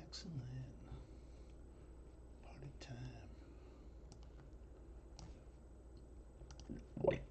Excellent. Party time. White.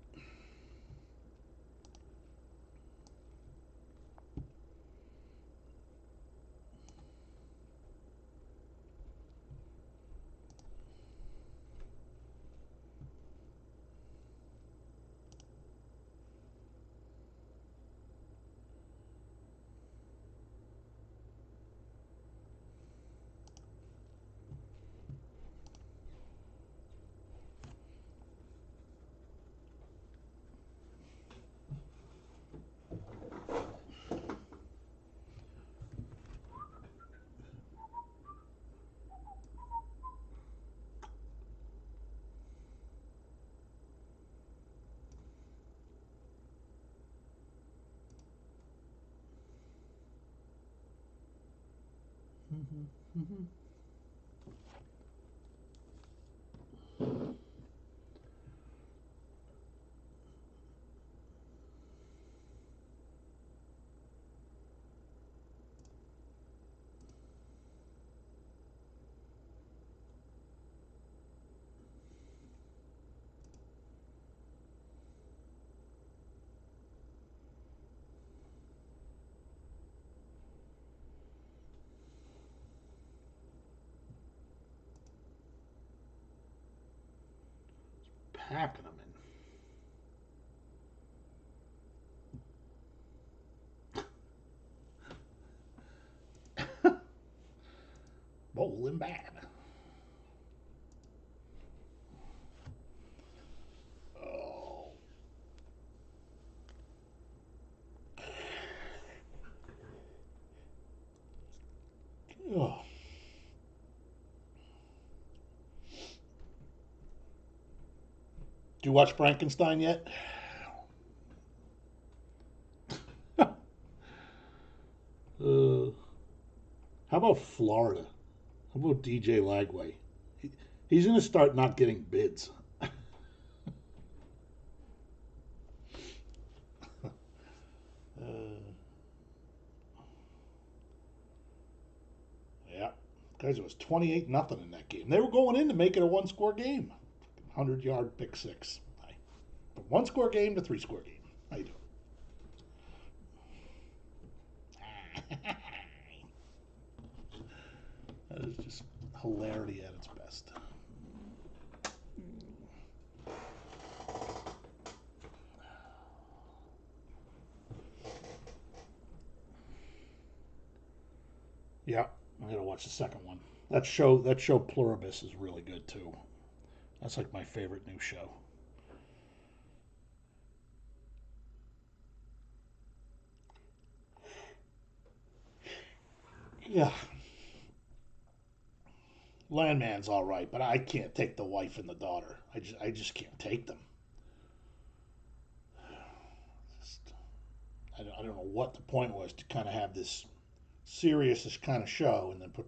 Packing them in. Bowling bad. Oh. Oh. Do you watch Frankenstein yet? uh, how about Florida? How about DJ Lagway? He's going to start not getting bids. Uh, yeah, guys, it was 28-0 in that game. They were going in to make it a one-score game. 100-yard pick six. From one-score game to three-score game. How you doing? That is just hilarity at its best. Yeah, I gotta watch the second one. That show Pluribus is really good too. That's like my favorite new show. Yeah, Landman's all right, but I can't take the wife and the daughter. I just can't take them. Just, I don't know what the point was to kind of have this serious kind of show and then put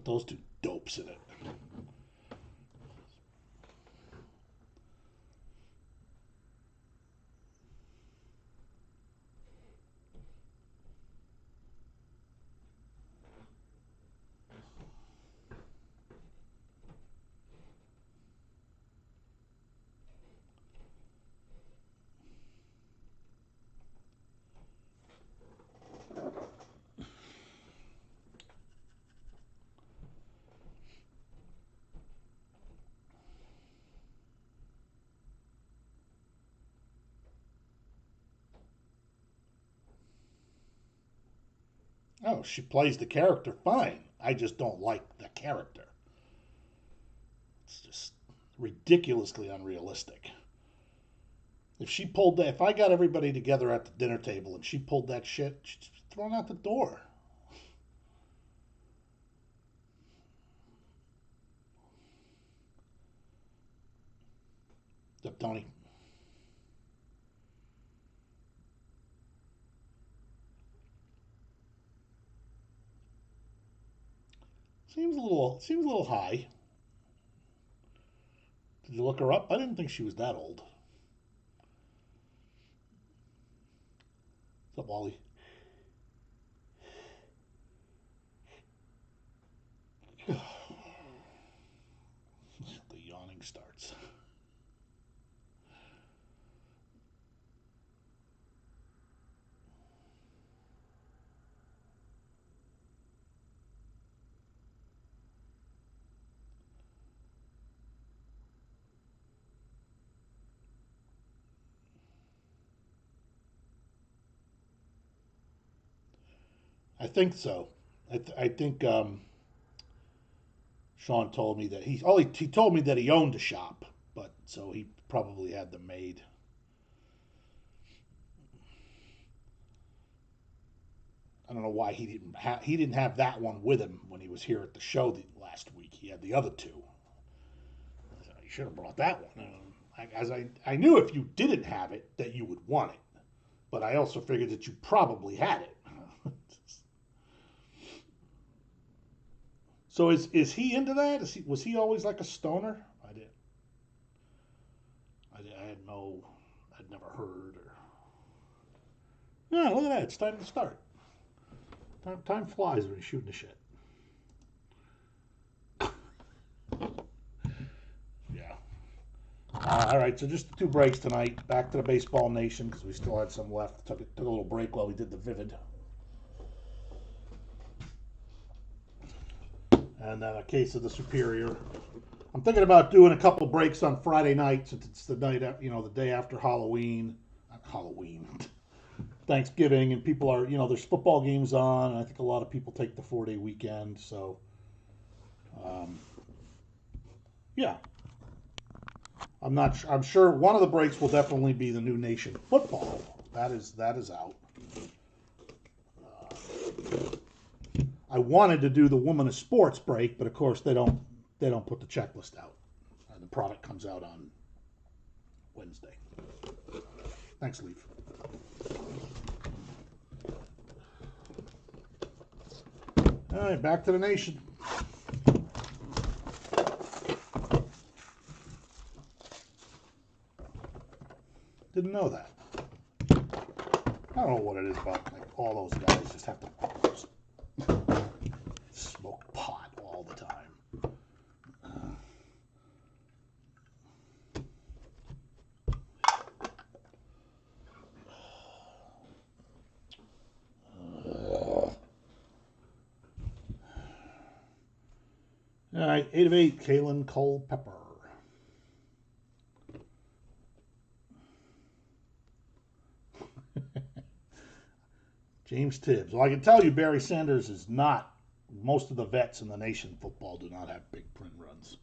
those two dopes in it. Oh, she plays the character fine. I just don't like the character. It's just ridiculously unrealistic. If I got everybody together at the dinner table and she pulled that shit, she's thrown out the door. Tony. Seems a little high. Did you look her up? I didn't think she was that old. What's up, Wally? yards. I think so. I think Sean told me that he told me that he owned a shop, but so he probably had them made. I don't know why he didn't have that one with him when he was here at the show last week. He had the other two. You should have brought that one. As I knew if you didn't have it that you would want it, but I also figured that you probably had it. So is he into that? Was he always like a stoner? I had no, I'd never heard. Yeah, look at that. It's time to start. Time flies when you're shooting the shit. Yeah. All right, so just the two breaks tonight. Back to the Baseball Nation because we still had some left. Took a little break while we did the Vivid. And then a case of the Superior. I'm thinking about doing a couple breaks on Friday night since it's the night, the day after Halloween. Not Halloween. Thanksgiving, and people are, there's football games on, and I think a lot of people take the 4-day weekend, so, yeah. I'm sure one of the breaks will definitely be the new Nation football. That is out. I wanted to do the Woman of Sports break, but of course they don't put the checklist out. The product comes out on Wednesday. Thanks, Leaf. All right, back to the Nation. Didn't know that. I don't know what it is about all those guys just have to smoke pot all the time. All right, 8 of 8, Kalen Culpepper. James Tibbs. Well, I can tell you Barry Sanders is not. Most of the vets in the Nation football do not have big print runs.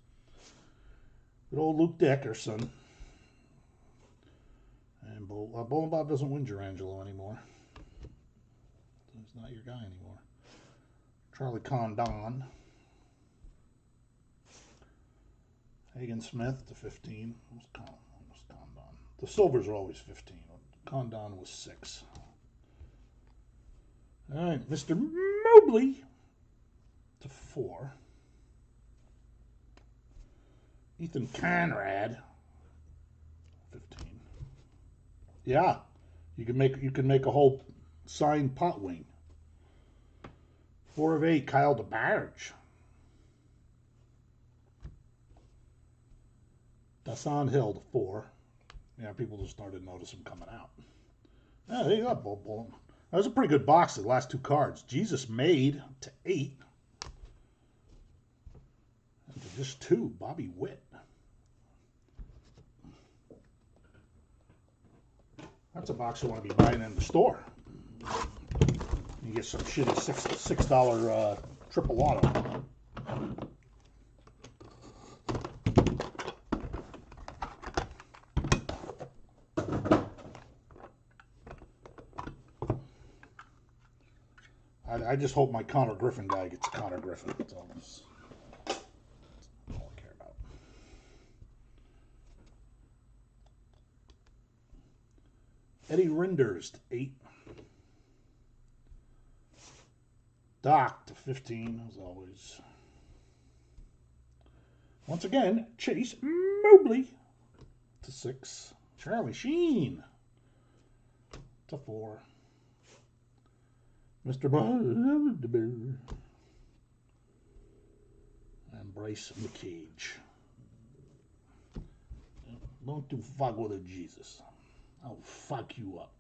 Good old Luke Dickerson. And Bull and Bob doesn't win Durangelo anymore. So he's not your guy anymore. Charlie Condon. Hagen Smith to 15. What's Condon? The Silvers are always 15. Condon was 6. All right, Mr. Mobley to 4. Ethan Conrad, 15. Yeah, you can make a whole signed pot wing. 4 of 8, Kyle DeBarge. Dasan Hill to 4. Yeah, people just started to notice him coming out. Yeah, there you go, Bull. That was a pretty good box, the last 2 cards. Jesus Made to 8. And to just 2, Bobby Witt. That's a box you want to be buying in the store. You get some shitty $6 triple auto. I just hope my Connor Griffin guy gets Connor Griffin. That's all I care about. Eddie Rinders to 8. Doc to 15, as always. Once again, Chase Mobley to 6. Charlie Sheen to 4. Mr. And Bryce McCage. Don't you fuck with it, Jesus. I'll fuck you up.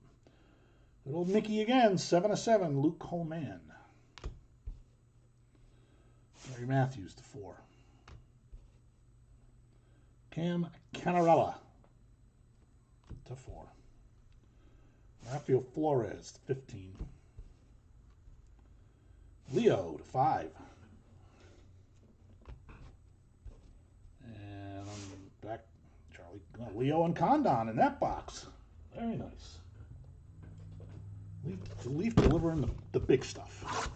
Good old Mickey again, 7/7, Luke Coleman. Larry Matthews to 4. Cam Canarella to 4. Rafael Flores to 15. Leo to 5. And I'm back. Charlie, Leo and Condon in that box. Very nice. Leaf delivering the big stuff.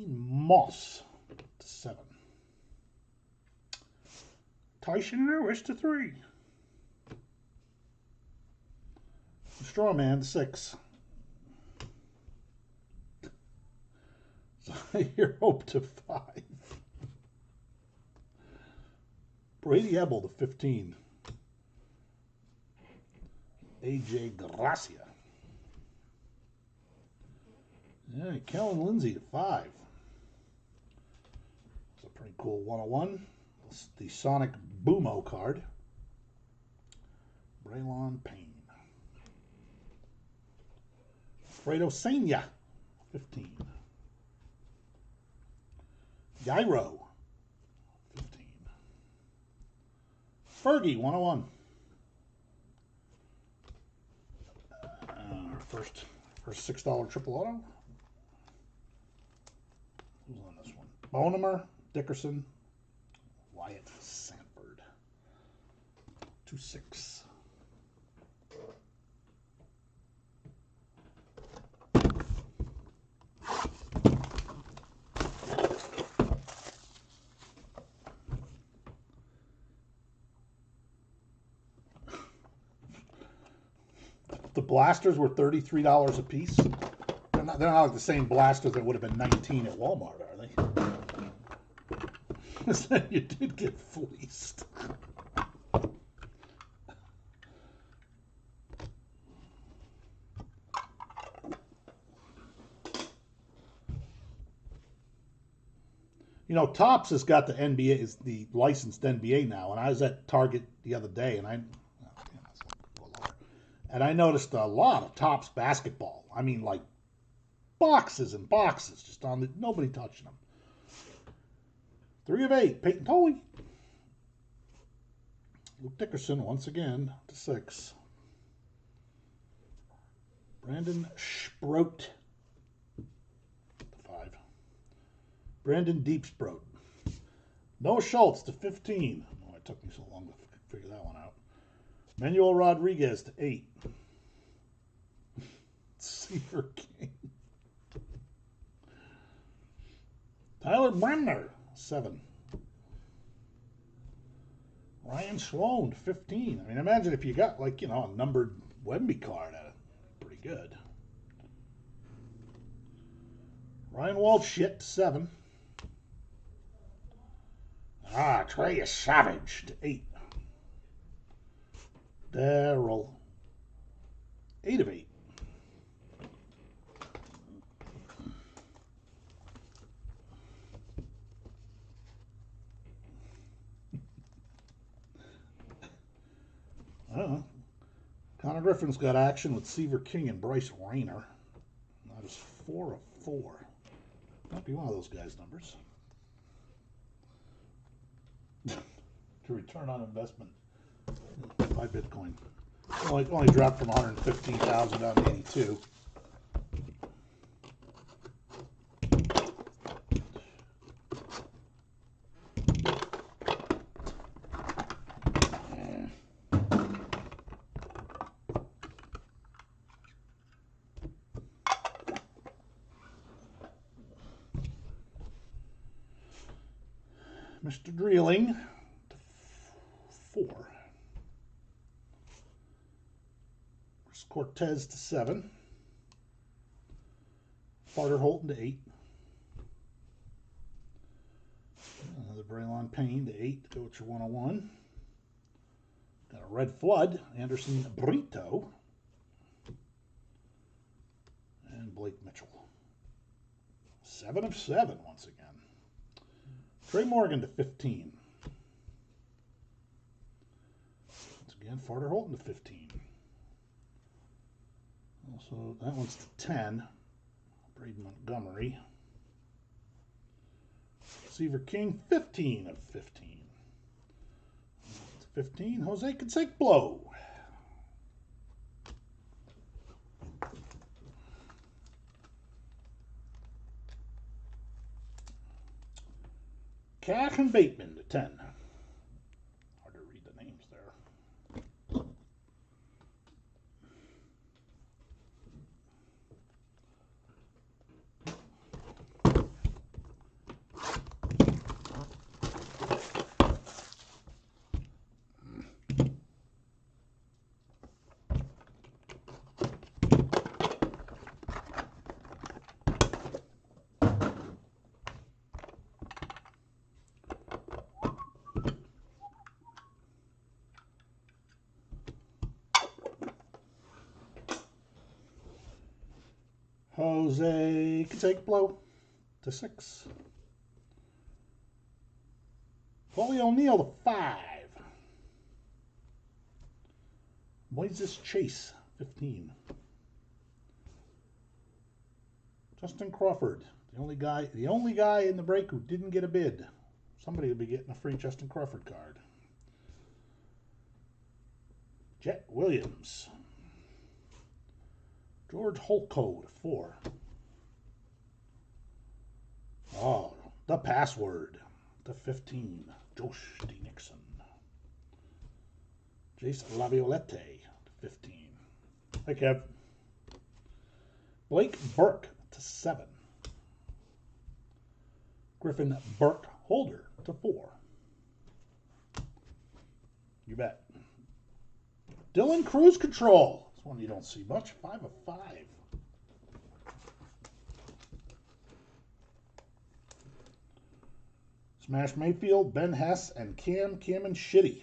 Moss to 7. Tyson Lewis to 3. Strawman to 6. Zaire Hope to 5. Brady Ebel to 15. AJ Gracia. Yeah, Kellen Lindsay to 5. It's a pretty cool 101. It's the Sonic Boomo card. Braylon Payne. Fredo Senya, 15. Gyro, 15. Fergie, 101. First $6 triple auto. Who's on this one? Bonemer, Dickerson, Wyatt Sanford. 2/6. The blasters were $33 a piece. They're not like the same blasters that would have been $19 at Walmart, are they? You did get fleeced. You know, Topps has got the NBA, is the licensed NBA now, and I was at Target the other day, and I noticed a lot of Topps basketball. I mean, like boxes and boxes, just on the nobody touching them. 3/8, Peyton Tolley. Luke Dickerson once again to 6. Brandon Sproat to 5. Brandon Deepsproat. Noah Schultz to 15. Oh, it took me so long to figure that one out. Manuel Rodriguez to 8. Seaver King. Tyler Bremner, 7. Ryan Sloan to 15. I mean, imagine if you got, like, you know, a numbered Wemby card at it. Pretty good. Ryan Walsh to 7. Trey Savage to 8. Darryl, 8/8. Connor Griffin's got action with Seaver King and Bryce Rayner. That is 4/4. Might be one of those guys' numbers. To return on investment. Buy Bitcoin. Only dropped from 115,000 down to 82. Mr. Dreeling to 4. Cortez to 7. Carter Holton to 8. Another Braylon Payne to 8 to go with your 101. Got a red flood, Anderson Brito. And Blake Mitchell. 7 of 7 once again. Trey Morgan to 15. Once again, Carter Holton to 15. Also, that one's to 10. Braden Montgomery. Seaver King, 15 of 15. 15, Jose Canseco. Cash and Bateman to 10. Hard to read the names there. Jose Canseco to 6. Paulie O'Neill to 5. Moises Chase, 15. Justin Crawford, the only guy in the break who didn't get a bid. Somebody will be getting a free Justin Crawford card. Jet Williams. George Holco to 4. Oh, the password to 15. Josh D. Nixon. Jace Laviolette to 15. Hi, Kev. Blake Burke to 7. Griffin Burke Holder to 4. You bet. Dylan Cruise Control. This one you don't see much. 5 of 5. Smash Mayfield, Ben Hess, and Cam and Shitty.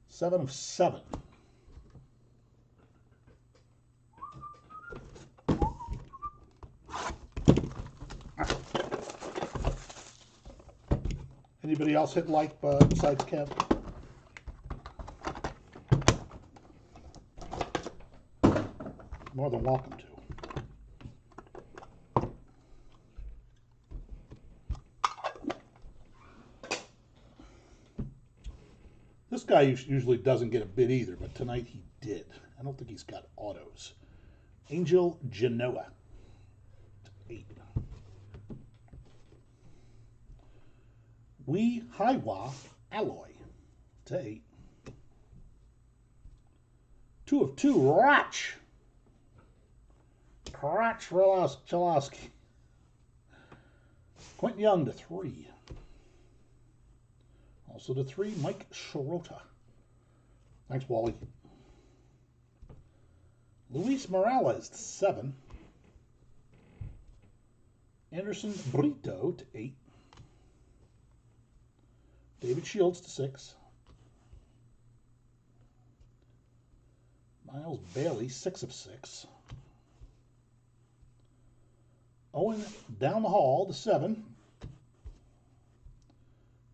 7 of 7. Anybody else hit like besides Kev? More than welcome to. This guy usually doesn't get a bid either, but tonight he did. I don't think he's got autos. Angel Genoa, 8. Wee Haiwa Alloy, to 8. 2 of 2, Ratch. Ratch Chalowski. Quentin Young to 3. Also to 3, Mike Shirota. Thanks, Wally. Luis Morales to 7. Anderson Brito to 8. David Shields to 6. Miles Bailey, 6 of 6. Owen down the hall to 7.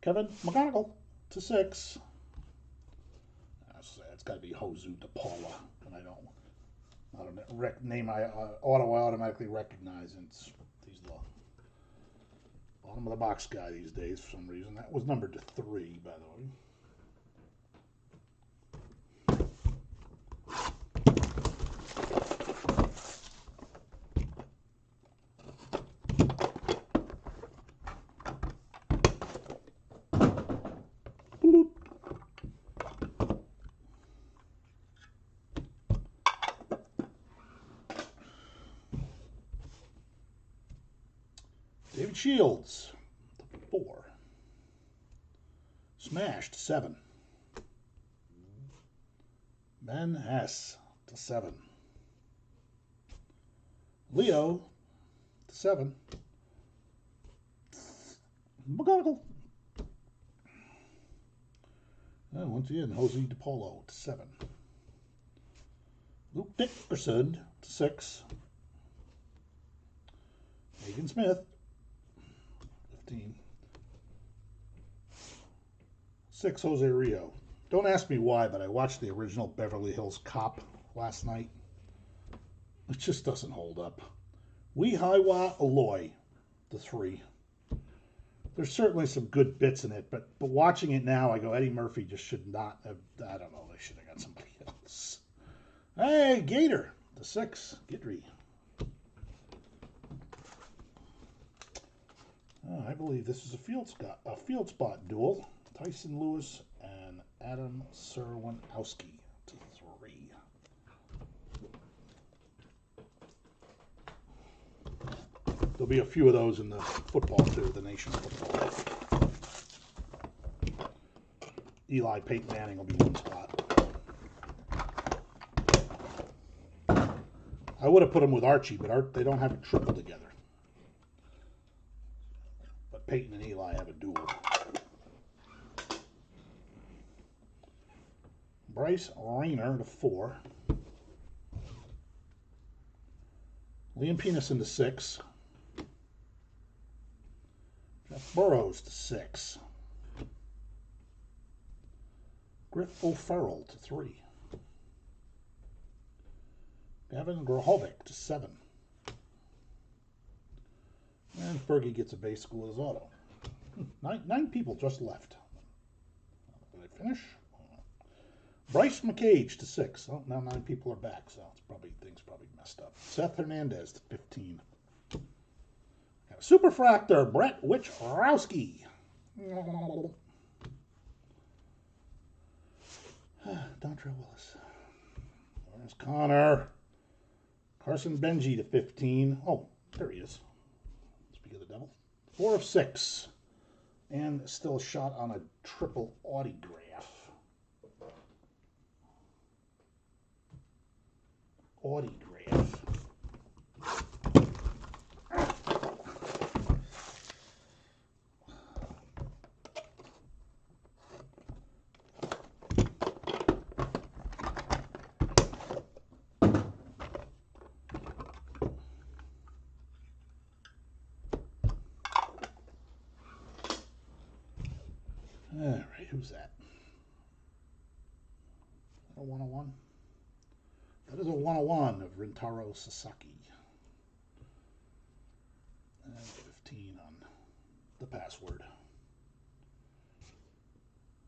Kevin McGonigal to 6. It's got to be Josu DePaula, and I don't name I automatically recognize. And he's the bottom of the box guy these days for some reason. That was numbered to 3, by the way. David Shields, 4. Smashed, 7. Ben Hess to 7. Leo to 7. McGonagall. And once again, Jose DePaulo to 7. Luke Dickerson to 6. Megan Smith, 15. 6, Jose Rio. Don't ask me why, but I watched the original Beverly Hills Cop last night. It just doesn't hold up. Weehaiwa Aloy, the 3. There's certainly some good bits in it, but watching it now, I go, Eddie Murphy just should not have, I don't know, they should have got somebody else. Hey, Gator, the 6, Gidry. I believe this is a field spot duel. Tyson Lewis and Adam Serwanowski to 3. There'll be a few of those in the football too, the nation football. Eli Peyton Manning will be one spot. I would have put him with Archie, but they don't have a triple together. But Peyton and Eli have a duel. Bryce Rayner to 4. Liam Peterson to 6. Jeff Burrows to 6. Griff O'Farrell to 3. Gavin Grahovic to 7. And Fergie gets a base school as auto. 9 people just left. Did I finish? Bryce McCage to 6. Oh, now 9 people are back, so things probably messed up. Seth Hernandez to 15. Superfractor Brett Wichrowski. Dontre Willis. There's Connor. Carson Benji to 15. Oh, there he is. Speak of the devil. 4 of 6. And still a shot on a triple autograph. Autograph. All right, who's that? A 101? That is a 101 of Rintaro Sasaki. And 15 on the password.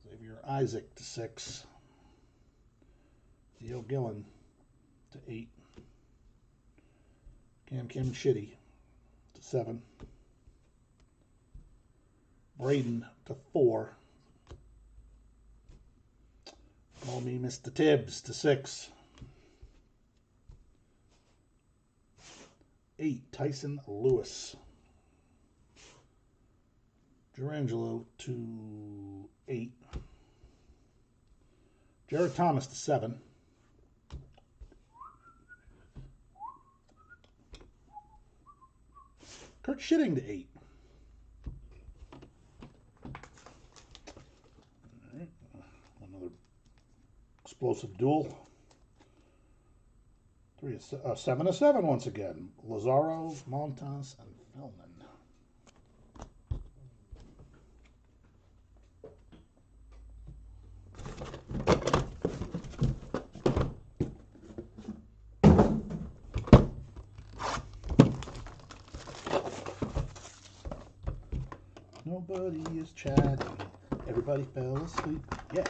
Xavier Isaac to 6. Theo Gillen to 8. Cam Shitty to 7. Braden to 4. Call me Mr. Tibbs to 6. 8, Tyson Lewis. Gerangelo to 8. Jared Thomas to 7. Kurt Schitting to 8. All right. Another explosive duel. 7 of 7 once again. Lazaro, Montas, and Fellman. Nobody is chatting. Everybody fell asleep. Yeah.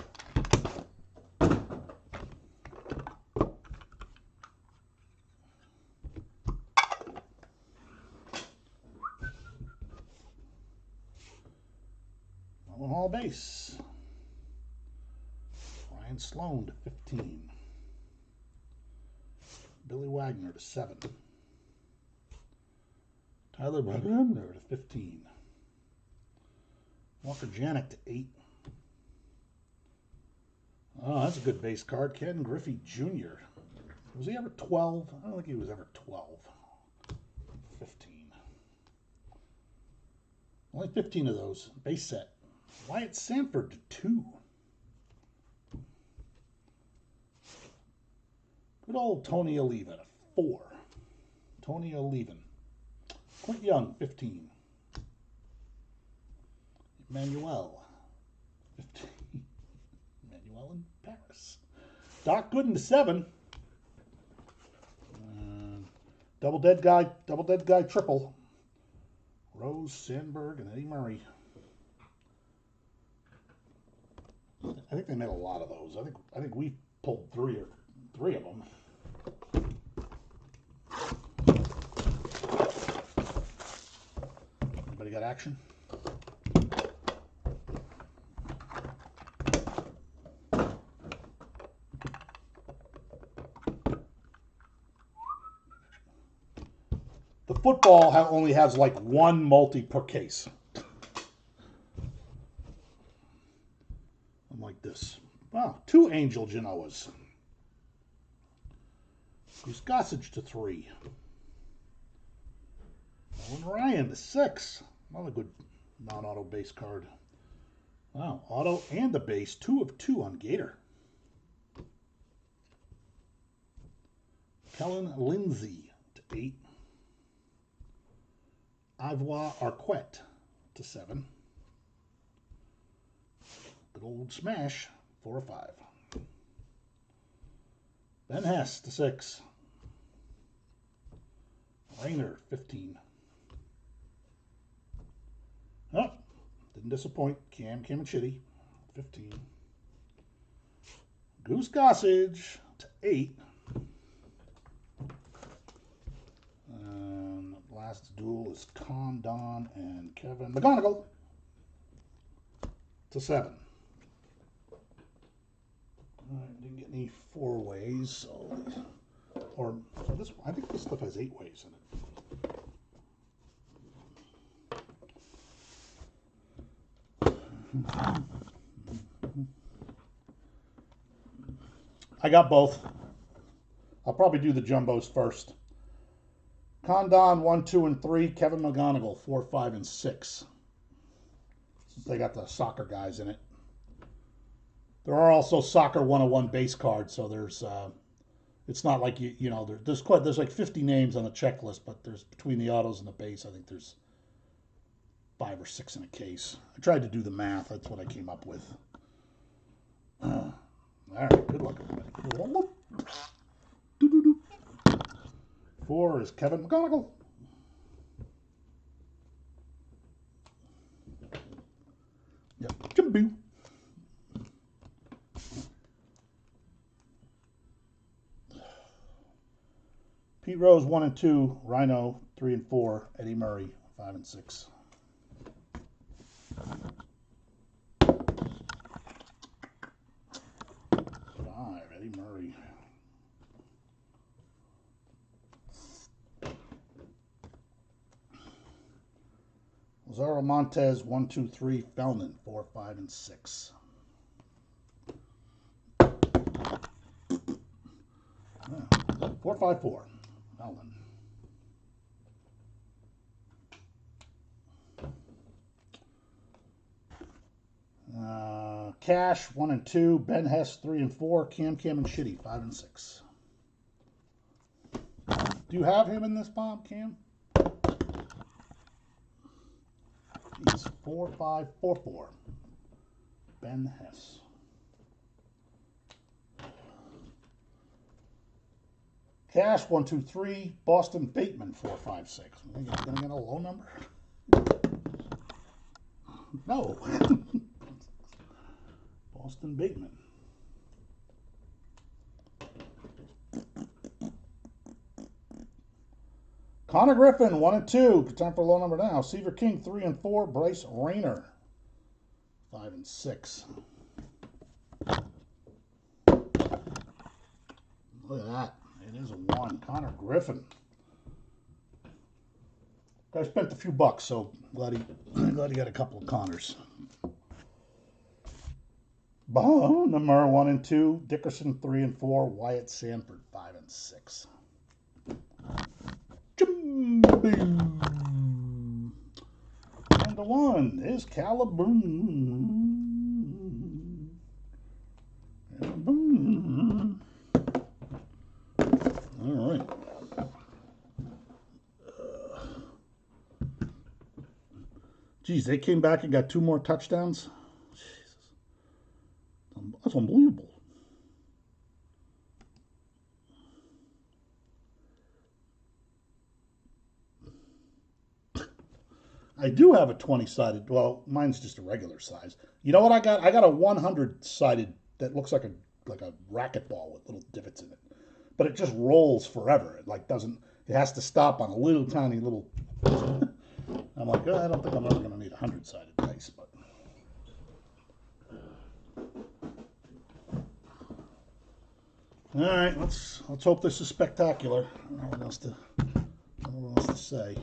Hall base. Ryan Sloan to 15. Billy Wagner to 7. Tyler Wagner to 15. Walker Janik to 8. Oh, that's a good base card. Ken Griffey Jr. Was he ever 12? I don't think he was ever 12. 15. Only 15 of those. Base set. Wyatt Sanford to 2. Good old Tony Oliva to 4. Tony Oliva. Quite young, 15. Emmanuel, 15. Emmanuel in Paris. Doc Gooden to 7. Double dead guy triple. Rose, Sandberg, and Eddie Murray. I think they made a lot of those. I think we pulled three of them. Anybody got action? The football only has like one multi per case. I'm like this. Wow, 2 Angel Genoas. Goose Gossage to 3. Owen Ryan to 6. Another good non-auto base card. Wow, auto and the base. 2 of 2 on Gator. Kellen Lindsay to 8. Ivoire Arquette to 7. Good old smash, 4 of 5. Ben Hess to 6. Rainer, 15. Oh, didn't disappoint. Cam Chitty, 15. Goose Gossage to 8. And last duel is Condon and Kevin McGonigal to 7. All right, didn't get any 4-ways, so this. I think this stuff has 8 ways in it. I got both. I'll probably do the jumbos first. Condon 1, 2, and 3. Kevin McGonigal 4, 5, and 6. Since they got the soccer guys in it. There are also soccer 101 base cards, so there's it's not like you know there's like 50 names on the checklist, but there's between the autos and the base, I think there's 5 or 6 in a case. I tried to do the math. That's what I came up with. All right, good luck, everybody. 4 is Kevin McGonigal. Yep, Jimbo. Pete Rose 1 and 2, Rhino 3 and 4, Eddie Murray 5 and 6. Eddie Murray. Lazaro Montez 1, 2, 3, Felnin 4, 5, and 6. 4, 5, 4. Felnin. Cash 1 and 2, Ben Hess 3 and 4, Cam and Shitty 5 and 6. Do you have him in this, Bob, Cam? He's 4, 5, 4, 4. Ben Hess. Cash 1, 2, 3. Boston Bateman 4, 5, 6. I think he's gonna get a low number. No. Boston Bateman. Connor Griffin 1 and 2. Time for a low number now. Seaver King 3 and 4. Bryce Rayner 5 and 6. Look at that. It is a 1. Connor Griffin. Guy spent a few bucks, so glad he got a couple of Connors. Number 1 and 2, Dickerson 3 and 4, Wyatt Sanford 5 and 6. And the 1 is Caliburn. All right. Geez, they came back and got 2 more touchdowns. Jesus. That's unbelievable. I do have a 20-sided. Well, mine's just a regular size. You know what I got? I got a 100-sided that looks like a racquetball with little divots in it, but it just rolls forever. It like doesn't. It has to stop on a little tiny little. I'm like, I don't think I'm ever going to need a 100-sided dice, but. All right, let's hope this is spectacular. I don't know what else to say.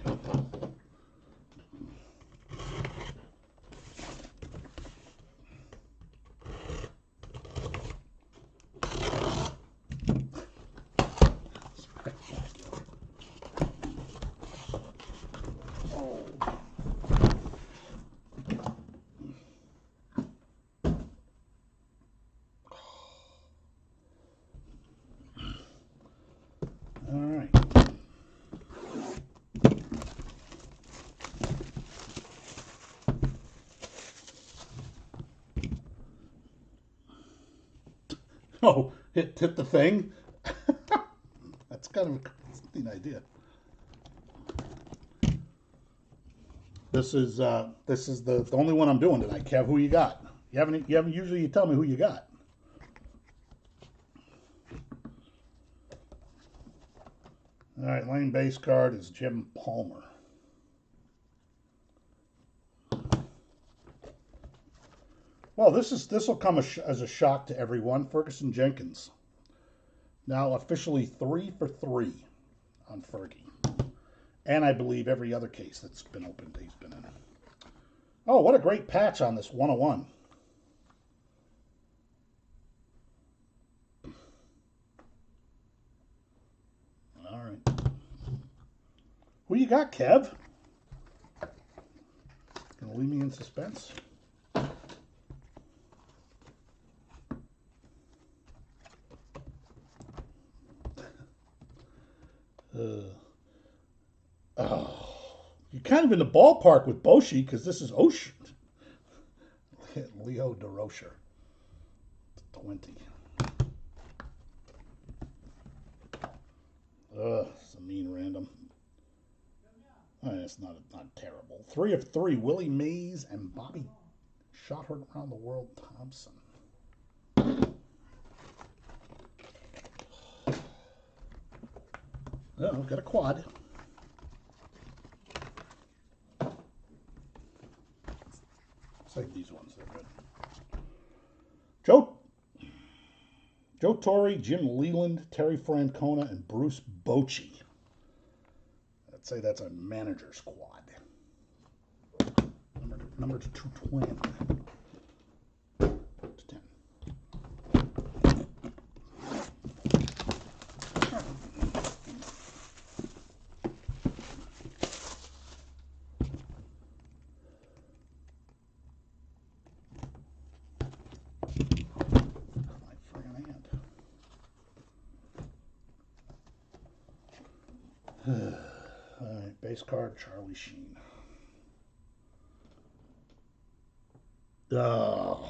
All right. Oh, hit the thing. That's kind of a neat idea. This is the only one I'm doing tonight. Kev, who you got? You haven't usually you tell me who you got. All right, lane base card is Jim Palmer. Well, this will come as a shock to everyone. Ferguson Jenkins, now officially 3 for 3 on Fergie, and I believe every other case that's been opened he's been in. Oh, what a great patch on this 101. All right, who you got, Kev? Gonna leave me in suspense. You're kind of in the ballpark with Boshi because this is Ocean. Leo DeRocher, 20. It's a mean random. It's not terrible. 3 of 3, Willie Mays and Bobby Shot Heard Around the World Thompson. Oh, got a quad. Save these ones, they're good. Joe Torre, Jim Leland, Terry Francona, and Bruce Bochy. I'd say that's a manager squad. Number 220. To 10. All right, base card, Charlie Sheen. Oh.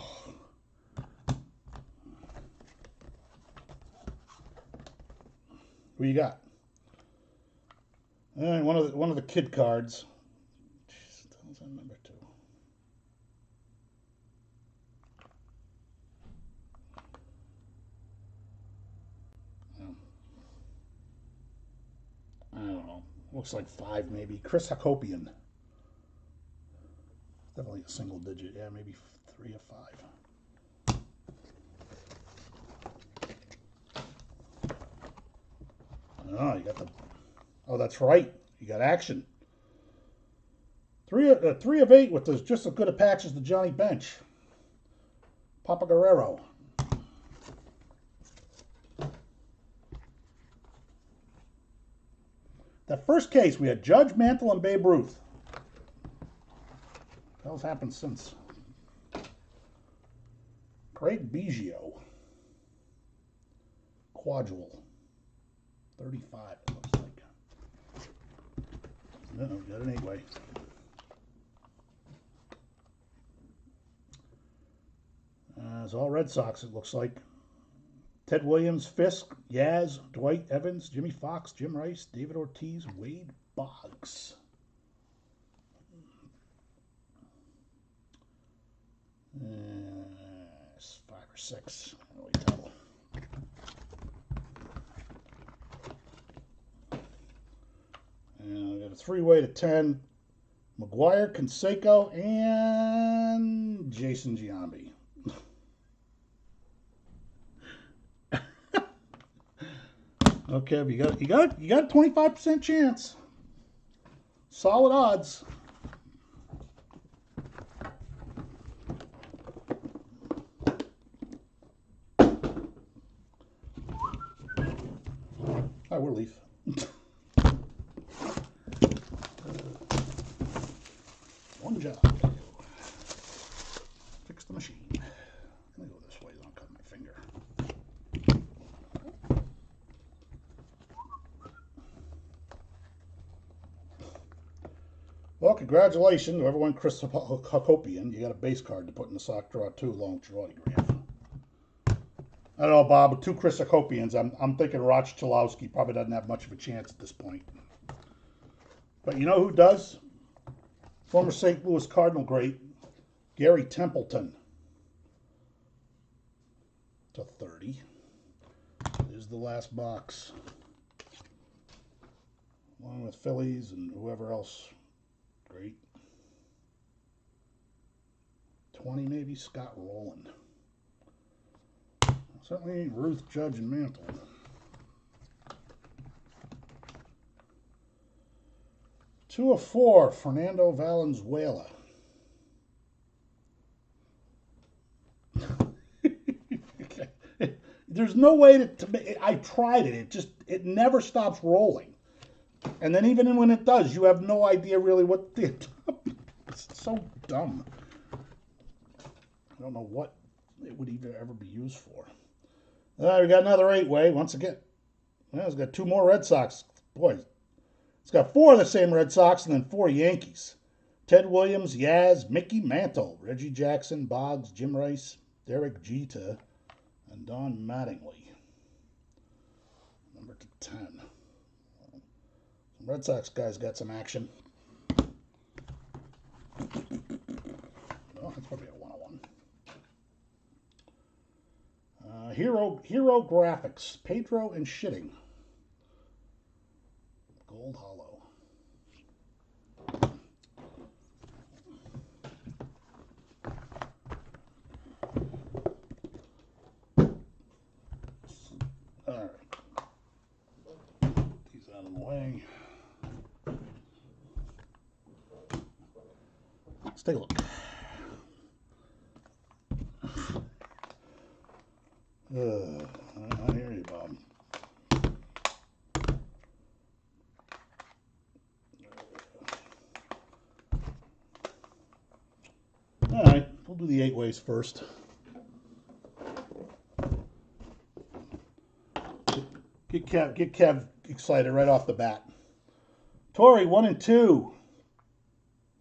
Who you got? All right, one of the kid cards. Jeez, that was on number 2. I don't know. Looks like 5 maybe. Chris Hakopian. Definitely a single digit. Yeah, maybe 3 or 5. Oh, you got the. Oh, that's right. You got action. 3 of 8 with just as good a patch as the Johnny Bench. Papa Guerrero. That first case, we had Judge, Mantle, and Babe Ruth. What the hell's happened since? Craig Biggio. Quadruple. 35, it looks like. No, got an 8-way. It's all Red Sox, it looks like. Ted Williams, Fisk, Yaz, Dwight Evans, Jimmy Fox, Jim Rice, David Ortiz, Wade Boggs. 5 or 6, can't really tell. And we got a 3-way to 10. McGuire, Canseco, and Jason Giambi. Okay, you got a 25% chance. Solid odds. I will leave. One job. Fix the machine. I'm gonna go this way, don't cut my finger. Well, congratulations to everyone, Chris Hakopian. You got a base card to put in the sock drawer too, along with your autograph. I don't know, Bob, with 2 Chris Hakopians, I'm thinking Roch Chalowski probably doesn't have much of a chance at this point. But you know who does? Former St. Louis Cardinal great, Gary Templeton. To 30. There's the last box. Along with Phillies and whoever else. Great. 20 maybe, Scott Rowland. Certainly ain't Ruth, Judge, and Mantle. Two of 4, Fernando Valenzuela. There's no way to I tried it. It never stops rolling. And then even when it does, you have no idea really what the... It's so dumb. I don't know what it would even ever be used for. All right, we got another 8-way. Once again, well, it's got 2 more Red Sox. Boy, it's got 4 of the same Red Sox and then 4 Yankees. Ted Williams, Yaz, Mickey Mantle, Reggie Jackson, Boggs, Jim Rice, Derek Jeter, and Don Mattingly. Number to 10. Some Red Sox guys got some action. Well, that's probably a 101. Hero Graphics, Pedro and Shitting. Gold Hollow. All right. Put these out of the way. Let's take a look. I hear you, Bob. All right, we'll do the 8-ways first. Get Kev excited right off the bat. Torrey 1 and 2.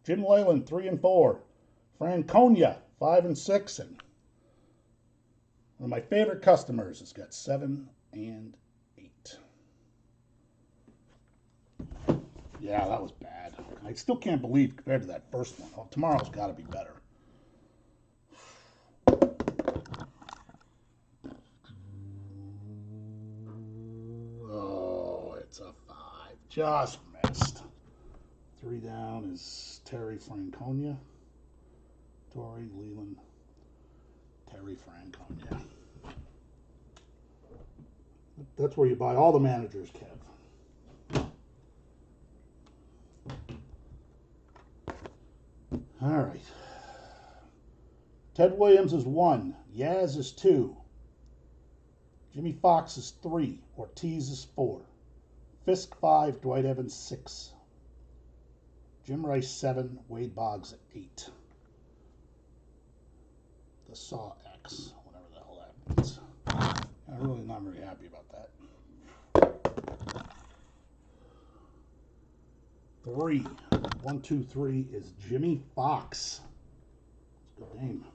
Jim Leyland 3 and 4. Franconia 5 and 6, and one of my favorite customers has got 7 and 8. Yeah, that was bad. I still can't believe compared to that first one. Oh, tomorrow's got to be better. Oh, it's a 5. Just missed. 3 down is Terry Franconia. Torrey, Leland, Terry Franconia. That's where you buy all the managers, Kev. All right. Ted Williams is 1. Yaz is 2. Jimmy Fox is 3. Ortiz is 4. Fisk 5. Dwight Evans 6. Jim Rice 7. Wade Boggs at 8. The Saw X, whatever the hell that means. I'm really not very happy about that. 3. 1, 2, 3 is Jimmy Fox. It's a good name.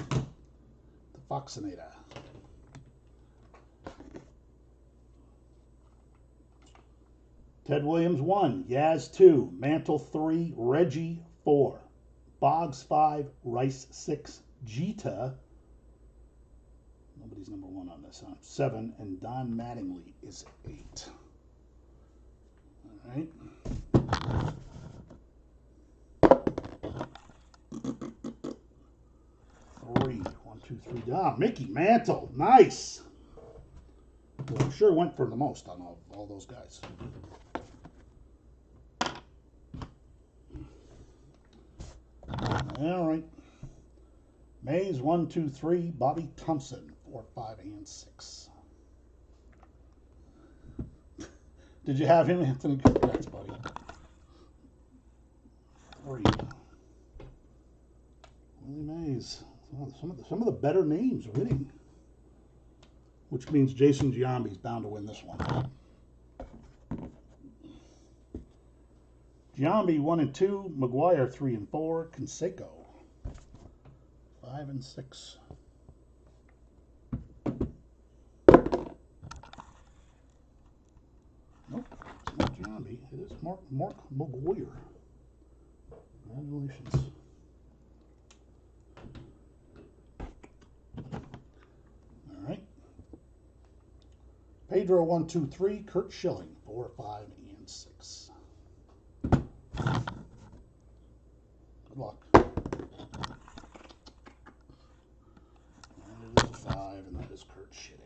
The Foxinator. Ted Williams 1, Yaz 2, Mantle 3, Reggie 4, Boggs 5, Rice 6, Jeter, nobody's number 1 on this, 7, and Don Mattingly is 8. All right. Three. 1, 2, 3. Ah, Mickey Mantle. Nice. Well, I'm sure went for the most on all those guys. All right. Mays 1, 2, 3. Bobby Thompson 4, 5, and 6. Did you have him, Anthony? Congrats, buddy. 3. Willie Mays. Some of the better names winning, which means Jason Giambi's bound to win this one. Giambi 1 and 2, McGuire 3 and 4, Canseco 5 and 6. Nope, it's not Giambi. It is Mark McGuire. Congratulations. All right. Pedro 1, 2, 3, Kurt Schilling 4, 5, and 6. Good luck. And it is a 5, and that is Kurt Schilling.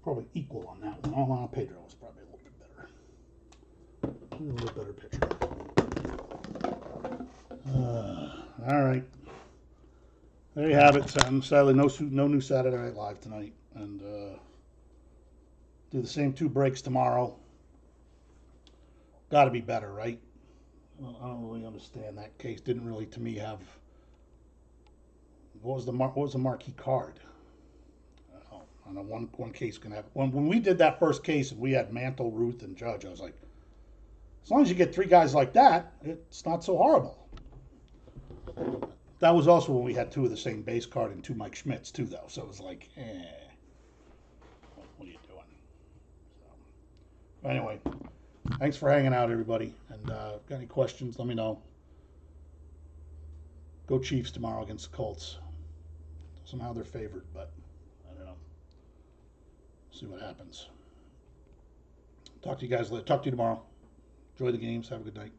Probably equal on that one. Oh, Pedro was probably a little bit better. A little bit better picture. All right. There you have it. Sadly, no new Saturday Night Live tonight. And do the same 2 breaks tomorrow. Got to be better, right? Well, I don't really understand that case. Didn't really, to me, have. What was the marquee card? I know one case can have. When we did that first case and we had Mantle, Ruth, and Judge, I was like, as long as you get 3 guys like that, it's not so horrible. That was also when we had 2 of the same base card and 2 Mike Schmidts too, though. So it was like, what are you doing? So, anyway, thanks for hanging out, everybody. And got any questions, let me know. Go Chiefs tomorrow against the Colts. Somehow they're favored, but I don't know. See what happens. Talk to you guys later. Talk to you tomorrow. Enjoy the games. Have a good night.